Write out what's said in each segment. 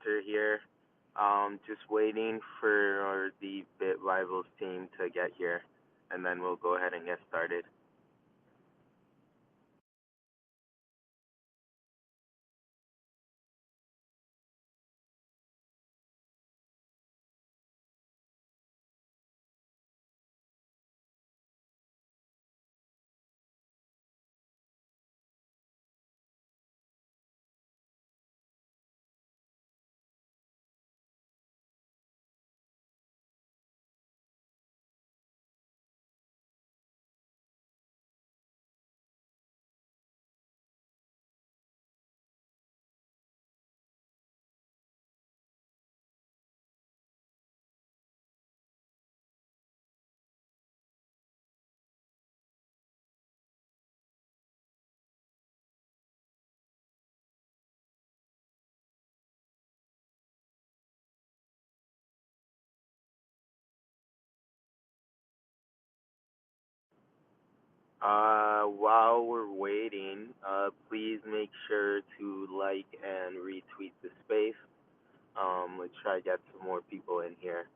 Hunter here. Just waiting for the Bit Rivals team to get here, and then we'll go ahead and get started. While we're waiting, please make sure to like and retweet the space. Let's try to get some more people in here.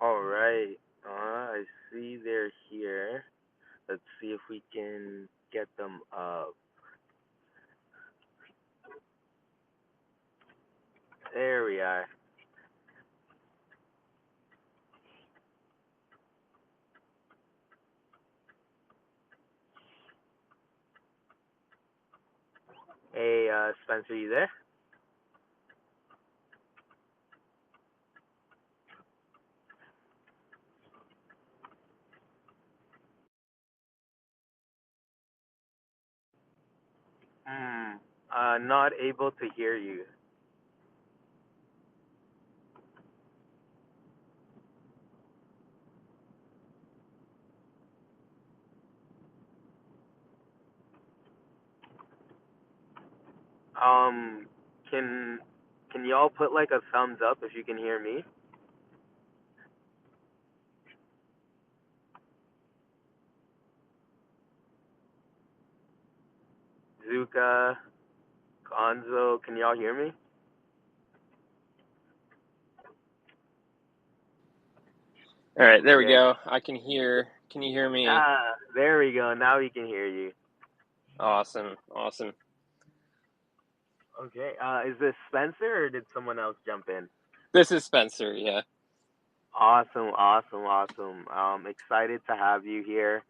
All right. I see they're here. Let's see if we can get them up. There we are. Hey, Spencer, you there? Hmm. Not able to hear you. Um, can can y'all put like a thumbs up if you can hear me? Zuka, Gonzo, can y'all hear me? All right, there we Okay. go. I can hear. Can you hear me? There we go. Now we can hear you. Awesome, awesome. Okay. Is this Spencer or did someone else jump in? This is Spencer. Yeah. Awesome, awesome, awesome. Excited to have you here.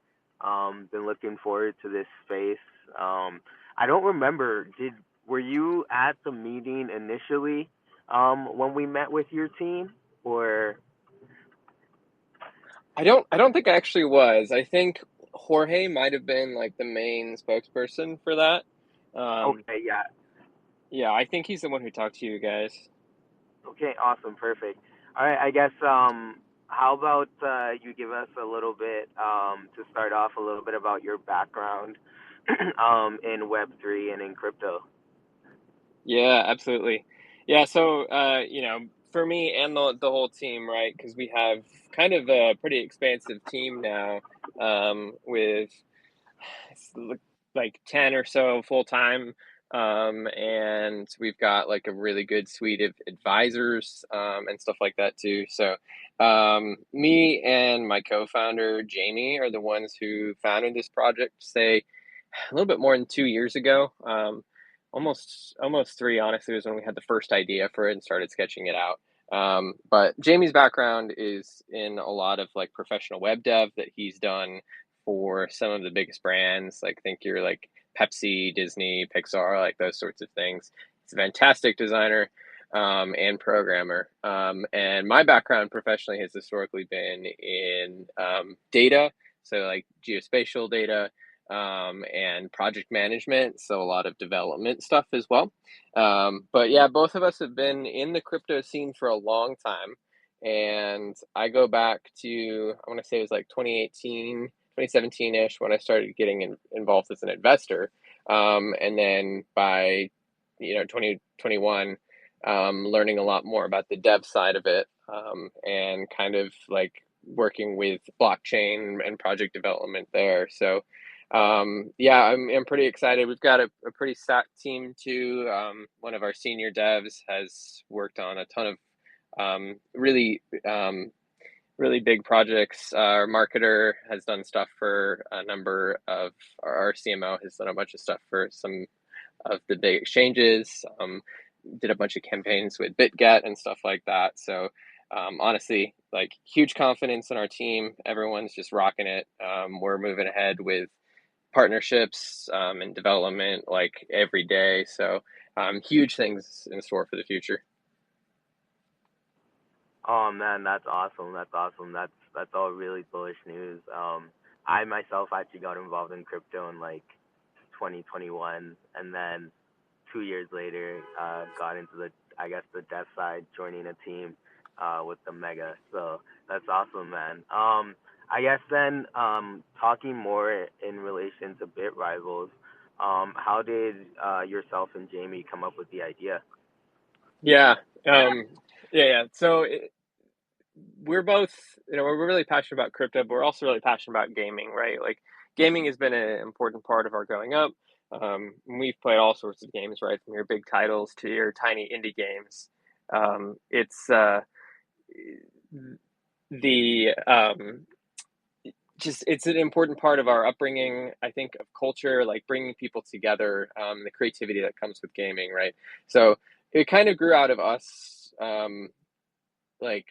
Been looking forward to this space. I don't remember. Did were you at the meeting initially, when we met with your team, or I don't think I actually was. I think Jorge might have been like the main spokesperson for that. Um, okay, yeah, yeah, I think he's the one who talked to you guys. okay, awesome, perfect. All right, I guess how about you give us a little bit to start off a little bit about your background in Web3 and in crypto. Yeah, absolutely. Yeah, so for me and the whole team, right? Because we have kind of a pretty expansive team now, with like 10 or so full time. And we've got like a really good suite of advisors, and stuff like that too. So, me and my co founder, Jamie, are the ones who founded this project, say, a little bit more than 2 years ago. Almost three, honestly, was when we had the first idea for it and started sketching it out. But Jamie's background is in a lot of like professional web dev that he's done for some of the biggest brands. Like think you're like Pepsi, Disney, Pixar, like those sorts of things. He's a fantastic designer, and programmer. And my background professionally has historically been in, data, so like geospatial data, and project management, so a lot of development stuff as well. But yeah, both of us have been in the crypto scene for a long time. And I go back to, I want to say it was like 2018, 2017-ish when I started getting involved as an investor. And then by 2021, learning a lot more about the dev side of it, and kind of like working with blockchain and project development there. So yeah, I'm pretty excited. We've got a pretty stacked team too. One of our senior devs has worked on a ton of, really, really big projects. Our marketer has done stuff for a number of, our CMO has done a bunch of stuff for some of the big exchanges. Did a bunch of campaigns with BitGet and stuff like that. So, honestly, like huge confidence in our team. Everyone's just rocking it. We're moving ahead with partnerships, and development like every day. So, huge things in store for the future. Oh man, that's awesome. That's awesome. That's all really bullish news. I myself actually got involved in crypto in like 2021, and then 2 years later, got into the I guess the dev side, joining a team with the Mega. So that's awesome, man. I guess then talking more in relation to Bit Rivals, how did yourself and Jamie come up with the idea? Yeah. Um, yeah. So we're both, we're really passionate about crypto, but we're also really passionate about gaming, right? Like gaming has been an important part of our growing up. We've played all sorts of games, right, from your big titles to your tiny indie games. It's the just it's an important part of our upbringing, I think, of culture, like bringing people together, the creativity that comes with gaming, right? So it kind of grew out of us, like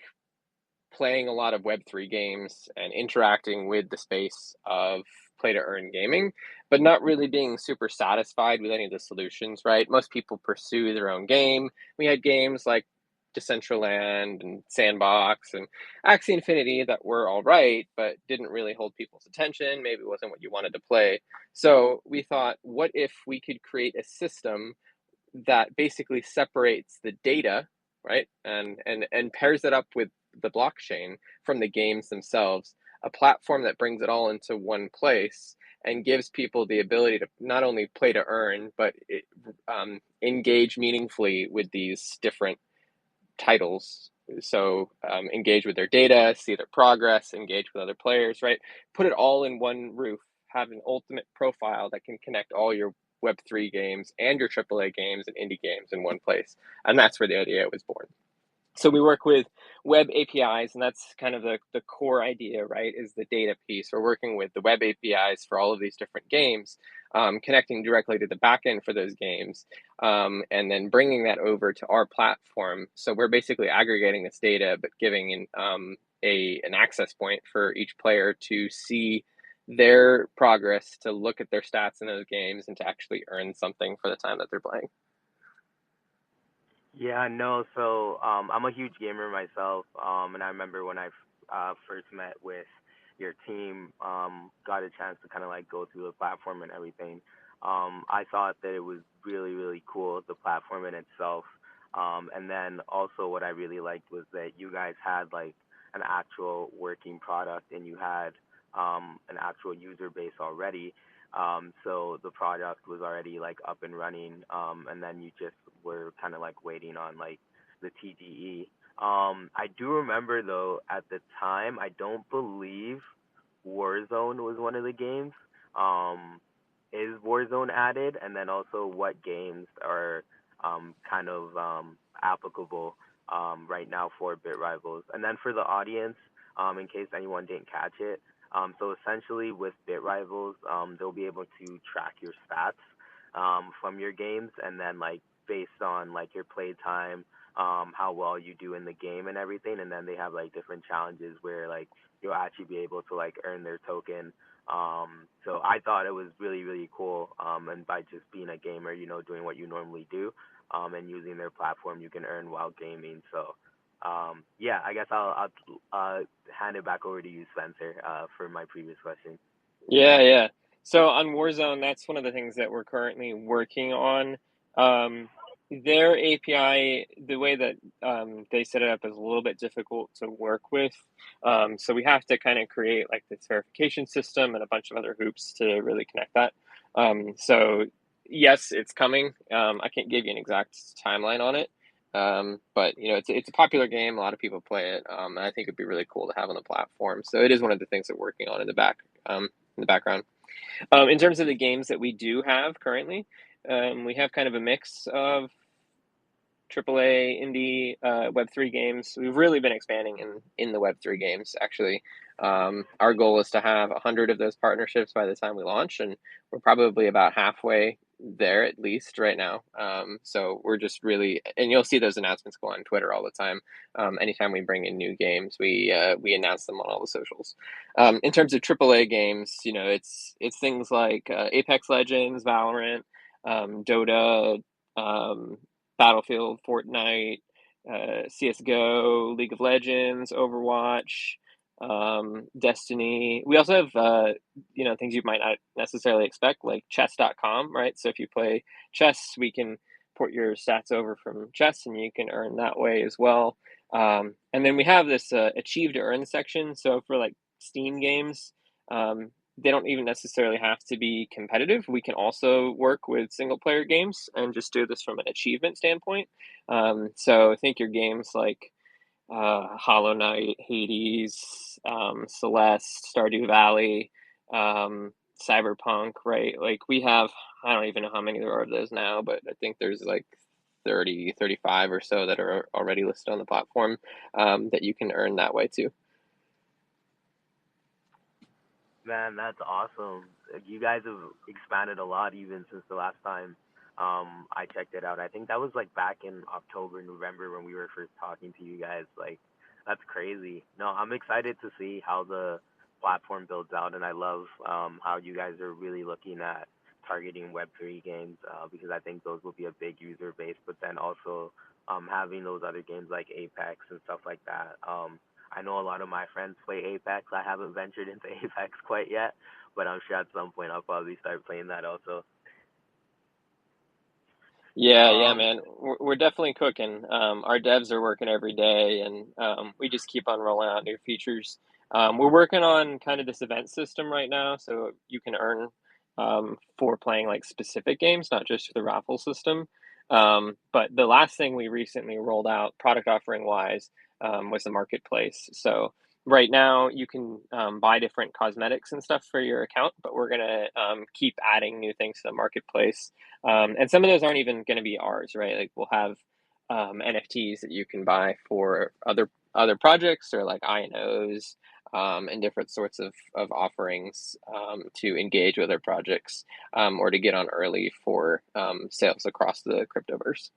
playing a lot of Web3 games and interacting with the space of play to earn gaming, but not really being super satisfied with any of the solutions, right? Most people pursue their own game. We had games like Decentraland and Sandbox and Axie Infinity that were all right, but didn't really hold people's attention. Maybe it wasn't what you wanted to play. So we thought, what if we could create a system that basically separates the data, right, and pairs it up with the blockchain from the games themselves, a platform that brings it all into one place and gives people the ability to not only play to earn, but engage meaningfully with these different titles. So engage with their data, see their progress, engage with other players, right? Put it all in one roof, have an ultimate profile that can connect all your Web3 games and your AAA games and indie games in one place. And that's where the idea was born. So we work with web APIs, and that's kind of the core idea, right? Is the data piece. We're working with the web APIs for all of these different games, connecting directly to the backend for those games, and then bringing that over to our platform. So we're basically aggregating this data, but giving an access point for each player to see their progress, to look at their stats in those games, and to actually earn something for the time that they're playing. Yeah, no. So I'm a huge gamer myself, and I remember when I first met with your team, got a chance to kind of like go through the platform and everything. I thought that it was really, really cool, the platform in itself. And then also what I really liked was that you guys had like an actual working product and you had an actual user base already. So the product was already like up and running, and then you just were kind of like waiting on like the TDE. I do remember though at the time, I don't believe Warzone was one of the games. Is Warzone added? And then also what games are kind of applicable right now for Bit Rivals? And then for the audience, in case anyone didn't catch it, so essentially with Bit Rivals, they'll be able to track your stats from your games, and then like based on like your play time, how well you do in the game and everything, and then they have like different challenges where like you'll actually be able to like earn their token. So I thought it was really really cool. And by just being a gamer, doing what you normally do, and using their platform, you can earn while gaming. So yeah, I guess I'll hand it back over to you, Spencer, for my previous question. Yeah, yeah. So on Warzone, that's one of the things that we're currently working on. Um, their API, the way that they set it up is a little bit difficult to work with. So we have to kind of create like this verification system and a bunch of other hoops to really connect that. So yes, it's coming. I can't give you an exact timeline on it. But it's a popular game. A lot of people play it. And I think it'd be really cool to have on the platform. So it is one of the things that we're working on in the background. In terms of the games that we do have currently, we have kind of a mix of AAA, indie, Web3 games. We've really been expanding in the Web3 games, actually. Our goal is to have 100 of those partnerships by the time we launch, and we're probably about halfway there at least right now. So we're just really, and you'll see those announcements go on Twitter all the time. Anytime we bring in new games, we announce them on all the socials. In terms of AAA games, it's things like Apex Legends, Valorant, Dota, Battlefield, Fortnite, CS:GO, League of Legends, Overwatch, Destiny. We also have things you might not necessarily expect, like chess.com, right? So if you play chess, we can port your stats over from chess and you can earn that way as well. And then we have this achieve to earn section. So for like Steam games, they don't even necessarily have to be competitive. We can also work with single player games and just do this from an achievement standpoint. So I think your games like Hollow Knight, Hades, Celeste, Stardew Valley, Cyberpunk, right? Like we have, I don't even know how many there are of those now, but I think there's like 30, 35 or so that are already listed on the platform that you can earn that way too. Man, that's awesome. You guys have expanded a lot even since the last time I checked it out. I think that was like back in October, November when we were first talking to you guys. Like that's crazy. No, I'm excited to see how the platform builds out, and I love how you guys are really looking at targeting Web3 games because I think those will be a big user base, but then also having those other games like Apex and stuff like that. I know a lot of my friends play Apex. I haven't ventured into Apex quite yet, but I'm sure at some point I'll probably start playing that also. Yeah, Um, man. We're definitely cooking. Our devs are working every day, and we just keep on rolling out new features. We're working on kind of this event system right now, so you can earn for playing like specific games, not just the raffle system. But the last thing we recently rolled out, product offering wise, was the marketplace. So right now you can buy different cosmetics and stuff for your account, but we're gonna keep adding new things to the marketplace, and some of those aren't even going to be ours, right? Like we'll have NFTs that you can buy for other projects or like INOs, and different sorts of offerings to engage with our projects, or to get on early for sales across the cryptoverse.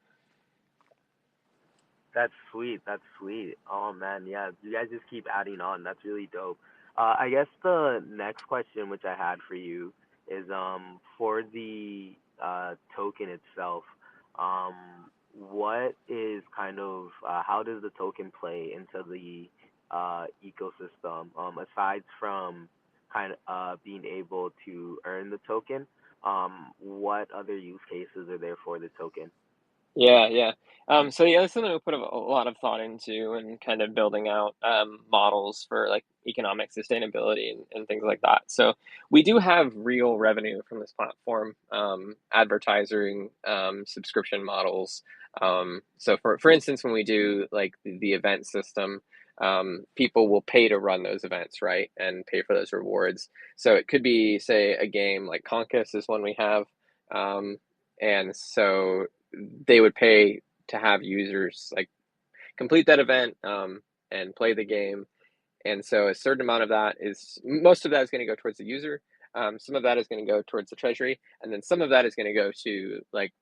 that's sweet. That's sweet. Oh man, yeah. You guys just keep adding on. That's really dope. I guess the next question which I had for you is for the token itself. Um, what is kind of how does the token play into the ecosystem? Aside from kind of being able to earn the token, what other use cases are there for the token? Yeah. So yeah, that's something we put a lot of thought into and kind of building out models for like economic sustainability and things like that. So we do have real revenue from this platform, advertising, subscription models. So for instance, when we do like the event system, people will pay to run those events, right, and pay for those rewards. So it could be, say, a game like Conquest is one we have. Um, and so they would pay to have users like complete that event, and play the game. And so a certain amount of that is, most of that is going to go towards the user. Some of that is going to go towards the treasury, and then some of that is going to go to like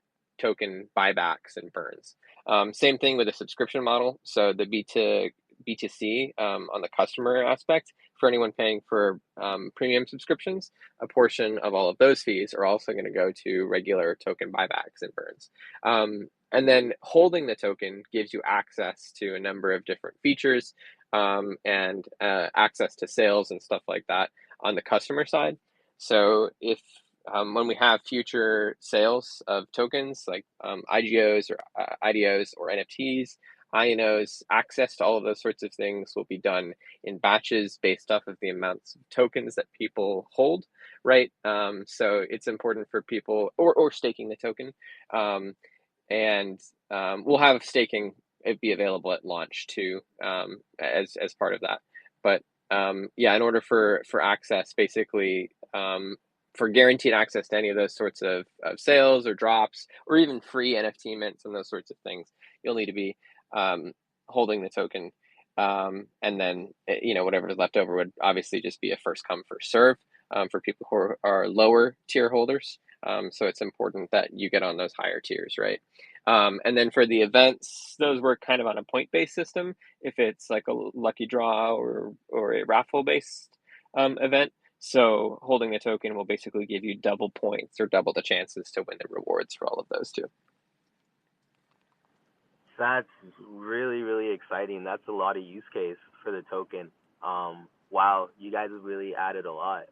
token buybacks and burns. Same thing with a subscription model. So the B2C, on the customer aspect, for anyone paying for premium subscriptions, a portion of all of those fees are also going to go to regular token buybacks and burns. And then holding the token gives you access to a number of different features, and access to sales and stuff like that on the customer side. So if when we have future sales of tokens like IGOs or IDOs or NFTs, INOs, access to all of those sorts of things will be done in batches based off of the amounts of tokens that people hold, right? So it's important for people, or staking the token. Um, and we'll have staking it be available at launch too, as part of that. But yeah, in order for access, basically, for guaranteed access to any of those sorts of sales or drops or even free NFT mints and those sorts of things, you'll need to be um, holding the token. And then whatever's left over would obviously just be a first come first serve, for people who are lower tier holders. So it's important that you get on those higher tiers, right? And then for the events, those work kind of on a point based system. If it's like a lucky draw or a raffle based event, so holding the token will basically give you double points or double the chances to win the rewards for all of those too. That's really, really exciting. That's a lot of use case for the token. Wow, you guys have really added a lot.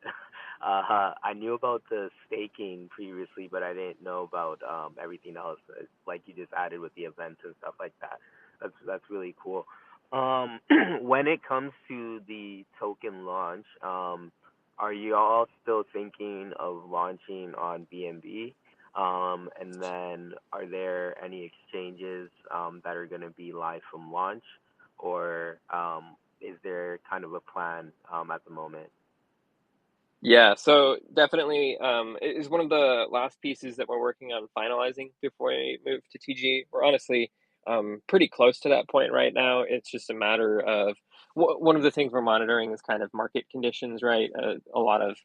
I knew about the staking previously, but I didn't know about everything else, like you just added with the events and stuff like that. That's really cool. Um, when it comes to the token launch, are you all still thinking of launching on BNB? And then are there any exchanges that are going to be live from launch, or is there kind of a plan at the moment? Yeah, so definitely, it is one of the last pieces that we're working on finalizing before we move to TG. We're honestly pretty close to that point right now. It's just a matter of one of the things we're monitoring is kind of market conditions, right? A lot of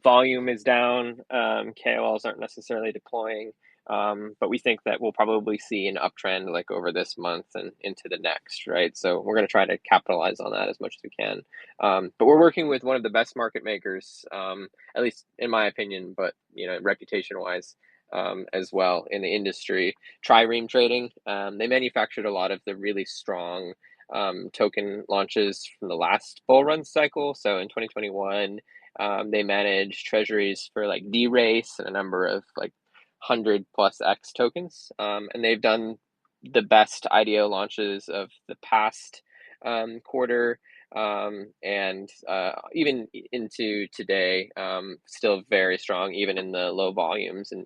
volume is down. KOLs aren't necessarily deploying, but we think that we'll probably see an uptrend like over this month and into the next, right? So we're going to try to capitalize on that as much as we can. But we're working with one of the best market makers, at least in my opinion, but reputation wise. As well in the industry, Trireme Trading. They manufactured a lot of the really strong token launches from the last bull run cycle. So in 2021, they managed treasuries for like D-Race and a number of like 100 plus X tokens. And they've done the best IDO launches of the past quarter, and even into today, still very strong, even in the low volumes and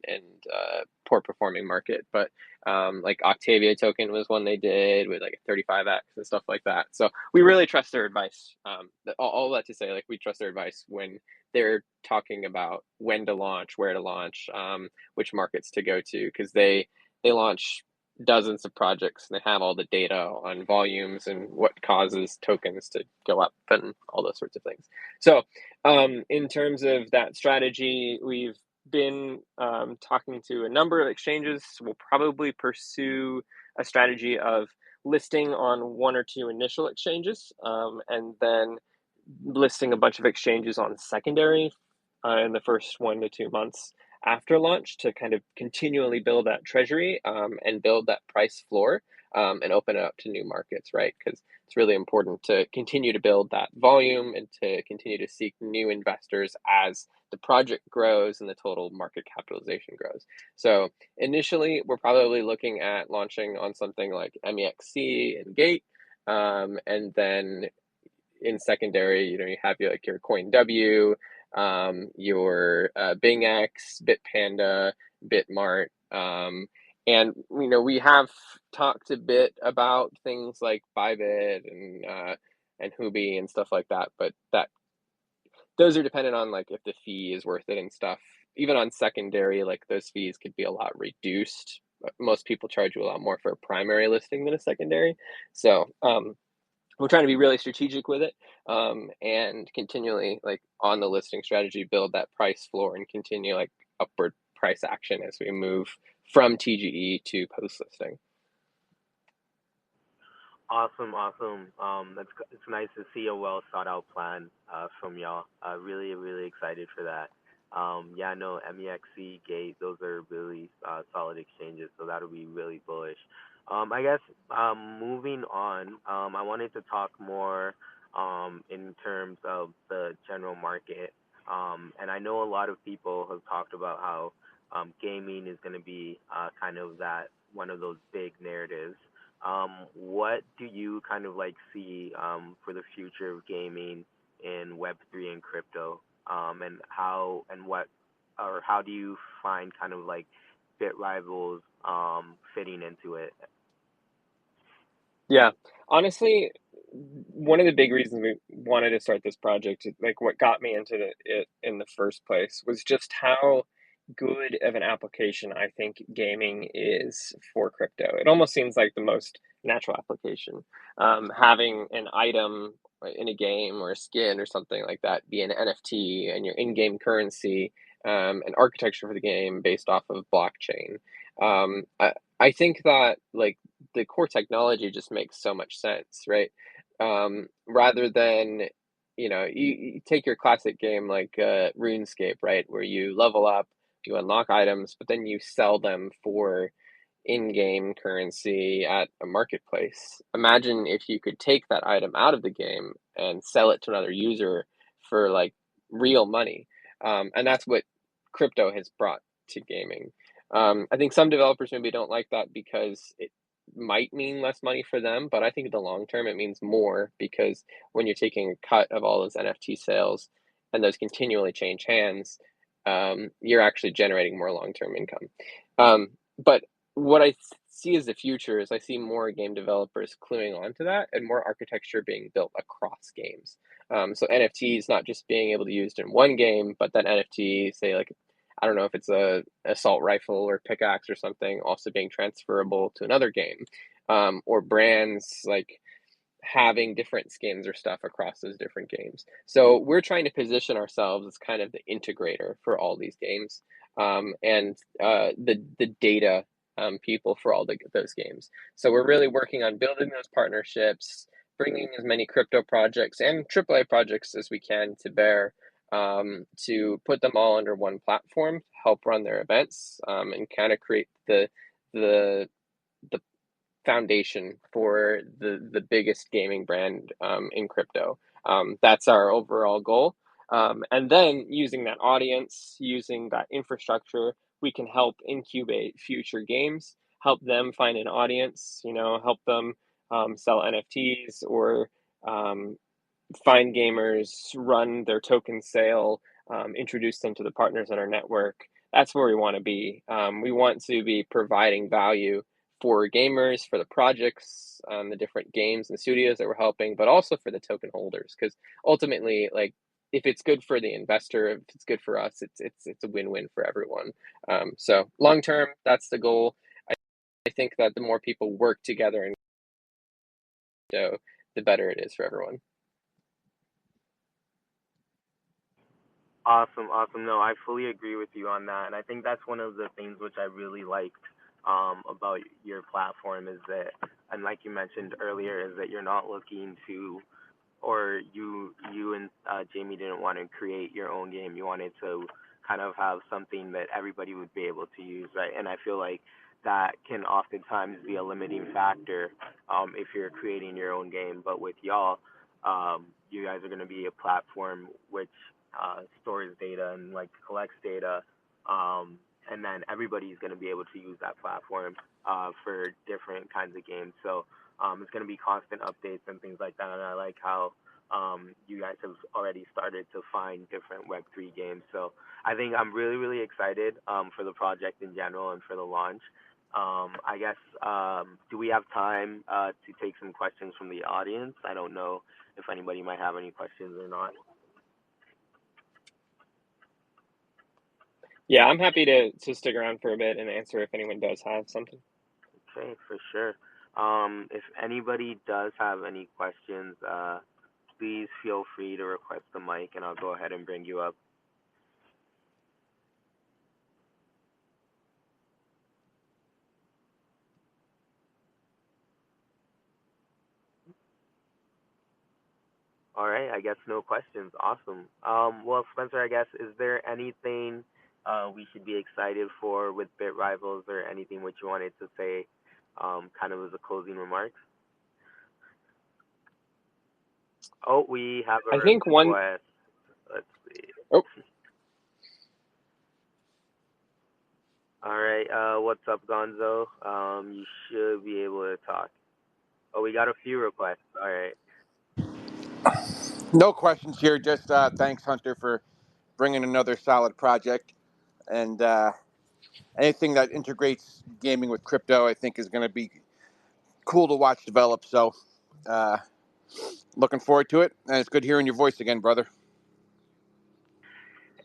poor performing market. But like Octavia token was one they did with like a 35x and stuff like that. So we really trust their advice. All that to say, like we trust their advice when they're talking about when to launch, where to launch, which markets to go to, because they launch dozens of projects and they have all the data on volumes and what causes tokens to go up and all those sorts of things. So in terms of that strategy, we've been talking to a number of exchanges. We'll probably pursue a strategy of listing on one or two initial exchanges, and then listing a bunch of exchanges on secondary in the first 1 to 2 months after launch to kind of continually build that treasury, and build that price floor, and open it up to new markets, right? Because it's really important to continue to build that volume and to continue to seek new investors as the project grows and the total market capitalization grows. So initially, we're probably looking at launching on something like MEXC and Gate, and then in secondary, you have your CoinW, your BingX, Bitpanda, Bitmart, and we have talked a bit about things like Bybit and Huobi and stuff like that, but those are dependent on like if the fee is worth it and stuff. Even on secondary, like those fees could be a lot reduced. Most people charge you a lot more for a primary listing than a secondary. So we're trying to be really strategic with it, and continually like on the listing strategy, build that price floor and continue like upward price action as we move from TGE to post listing. Awesome, awesome. It's nice to see a well thought out plan from y'all. Really, really excited for that. Yeah, no, MEXC, Gate, those are really solid exchanges, so that'll be really bullish. I guess moving on, I wanted to talk more in terms of the general market. And I know a lot of people have talked about how gaming is going to be kind of that one of those big narratives. What do you kind of like see for the future of gaming in Web3 and crypto? And how and what, or how do you find kind of like Bit Rivals fitting into it? Yeah, honestly, one of the big reasons we wanted to start this project, like what got me into it in the first place, was just how good of an application I think gaming is for crypto. It almost seems like the most natural application. Having an item in a game or a skin or something like that be an NFT and your in-game currency, and architecture for the game based off of blockchain. I think that like the core technology just makes so much sense, right? Rather than, you take your classic game like RuneScape, right, where you level up, you unlock items, but then you sell them for in-game currency at a marketplace. Imagine if you could take that item out of the game and sell it to another user for like real money. And that's what crypto has brought to gaming. I think some developers maybe don't like that because it might mean less money for them, but I think in the long term it means more, because when you're taking a cut of all those NFT sales and those continually change hands, you're actually generating more long-term income. But what I see as the future is I see more game developers cluing onto that and more architecture being built across games. So NFTs not just being able to be used in one game, but that NFT, say like, I don't know if it's a assault rifle or pickaxe or something, also being transferable to another game. Or brands like having different skins or stuff across those different games. So we're trying to position ourselves as kind of the integrator for all these games, and the data people for all those games. So we're really working on building those partnerships, bringing as many crypto projects and AAA projects as we can to bear, to put them all under one platform, help run their events, and kind of create the the foundation for the biggest gaming brand in crypto. That's our overall goal. And then using that audience, using that infrastructure, we can help incubate future games, help them find an audience, help them sell NFTs or um, find gamers, run their token sale, introduce them to the partners in our network. That's where we want to be. We want to be providing value for gamers, for the projects, the different games and studios that we're helping, but also for the token holders. Because ultimately, like, if it's good for the investor, if it's good for us, it's a win-win for everyone. So long term, that's the goal. I think that the more people work together and the better it is for everyone. Awesome, awesome. No, I fully agree with you on that, and I think that's one of the things which I really liked about your platform is that, and like you mentioned earlier, is that you're not looking to, or you and Jamie didn't want to create your own game. You wanted to kind of have something that everybody would be able to use, right? And I feel like that can oftentimes be a limiting factor if you're creating your own game. But with y'all, you guys are going to be a platform which stores data and like collects data, and then everybody's going to be able to use that platform for different kinds of games. So it's going to be constant updates and things like that. And I like how you guys have already started to find different Web3 games. So I think I'm really, really excited for the project in general and for the launch. I guess, do we have time to take some questions from the audience? I don't know if anybody might have any questions or not. Yeah, I'm happy to stick around for a bit and answer if anyone does have something. Okay, for sure. If anybody does have any questions, please feel free to request the mic and I'll go ahead and bring you up. All right, I guess no questions. Awesome. Well, Spencer, I guess, is there anything we should be excited for with Bit Rivals or anything which you wanted to say kind of as a closing remarks? Oh, we have I a think one. request. Let's see. Oh, All right, what's up, Gonzo? You should be able to talk. Oh, we got a few requests. All right. No questions here. Just thanks, Hunter, for bringing another solid project. And anything that integrates gaming with crypto, I think, is going to be cool to watch develop. So, uh, looking forward to it. And it's good hearing your voice again, brother.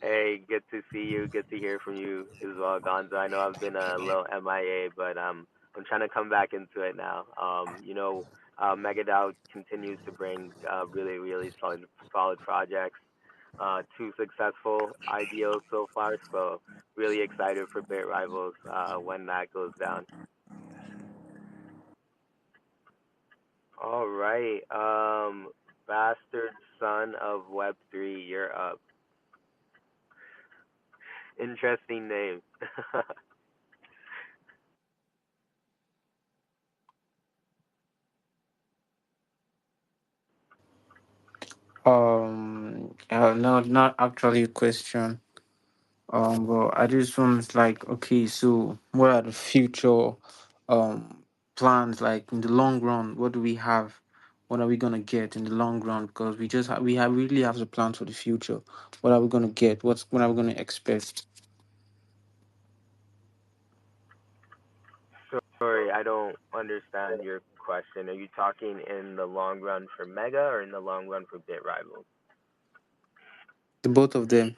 Hey, good to see you. Good to hear from you as well, Gonzo. I know I've been a little MIA, but I'm trying to come back into it now. Mega Dao continues to bring really, really solid projects. Two successful IDOs so far, so really excited for Bit Rivals when that goes down. All right, Bastard Son of Web3, you're up. Interesting name. No, not actually a question. But I just want like, okay, so what are the future um plans like in the long run? What do we have? What are we gonna get in the long run? Because we have really have the plans for the future. What are we gonna get? What are we gonna expect? Sorry, I don't understand your question. Are you talking in the long run for Mega or in the long run for Bit Rivals? The both of them.